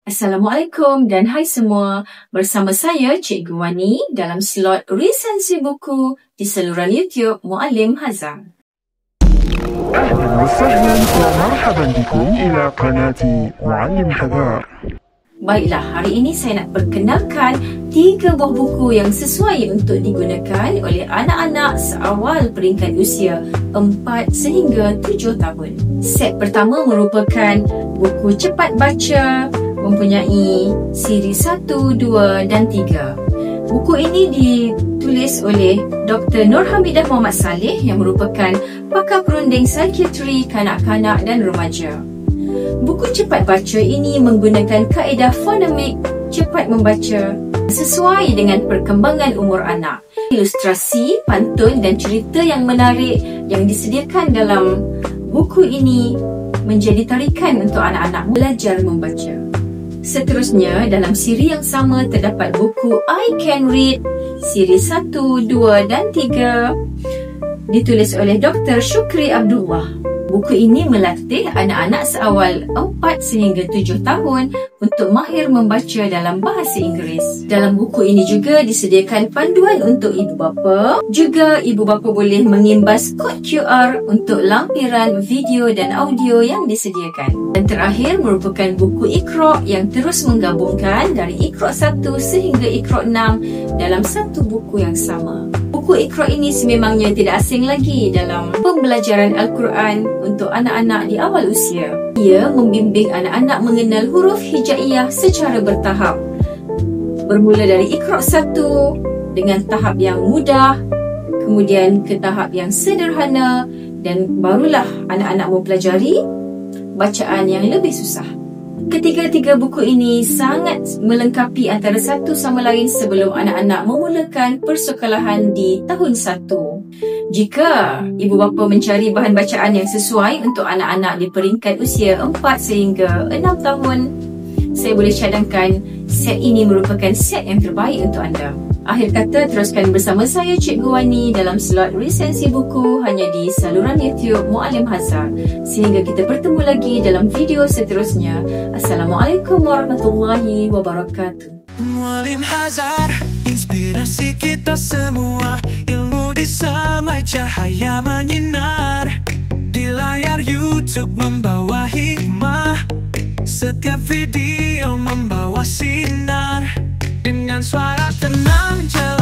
Assalamualaikum dan hai semua. Bersama saya Cikgu Wani dalam slot resensi buku di saluran YouTube Muallim Hazar. أهلا وسهلا ومرحبا بكم إلى قناة معلم حذار. Baiklah, hari ini saya nak perkenalkan 3 buah buku yang sesuai untuk digunakan oleh anak-anak seawal peringkat usia 4 sehingga 7 tahun. Set pertama merupakan buku cepat baca mempunyai siri 1, 2 dan 3. Buku ini ditulis oleh Dr. Nur Hamidah Muhammad Saleh yang merupakan pakar perunding psikiatri kanak-kanak dan remaja. Buku cepat baca ini menggunakan kaedah fonemik cepat membaca sesuai dengan perkembangan umur anak. Ilustrasi, pantun dan cerita yang menarik yang disediakan dalam buku ini menjadi tarikan untuk anak-anak belajar membaca. Seterusnya, dalam siri yang sama terdapat buku I Can Read, siri 1, 2 dan 3 ditulis oleh Dr. Syukri Abdullah. Buku ini melatih anak-anak seawal 4 sehingga 7 tahun untuk mahir membaca dalam bahasa Inggeris. Dalam buku ini juga disediakan panduan untuk ibu bapa. Juga ibu bapa boleh mengimbas kod QR untuk lampiran video dan audio yang disediakan. Dan terakhir merupakan buku Iqra yang terus menggabungkan dari Iqra 1 sehingga Iqra 6 dalam satu buku yang sama. Buku Iqra ini sememangnya tidak asing lagi dalam pembelajaran Al-Quran untuk anak-anak di awal usia. Ia membimbing anak-anak mengenal huruf hijaiyah secara bertahap. Bermula dari Iqra 1 dengan tahap yang mudah, kemudian ke tahap yang sederhana dan barulah anak-anak mempelajari bacaan yang lebih susah. Ketiga-tiga buku ini sangat melengkapi antara satu sama lain sebelum anak-anak memulakan persekolahan di tahun 1. Jika ibu bapa mencari bahan bacaan yang sesuai untuk anak-anak di peringkat usia 4 sehingga 6 tahun, saya boleh cadangkan set ini merupakan set yang terbaik untuk anda. Akhir kata, teruskan bersama saya Cikgu Wani dalam slot resensi buku hanya di saluran YouTube Muallim Hazar. Sehingga kita bertemu lagi dalam video seterusnya. Assalamualaikum warahmatullahi wabarakatuh. Muallim Hazar, inspirasi kita semua. Ilmu di semai cahaya menyinar. Di layar YouTube membawa hikmah. Setiap video membawa sinar. Dengan suara tenang jelas.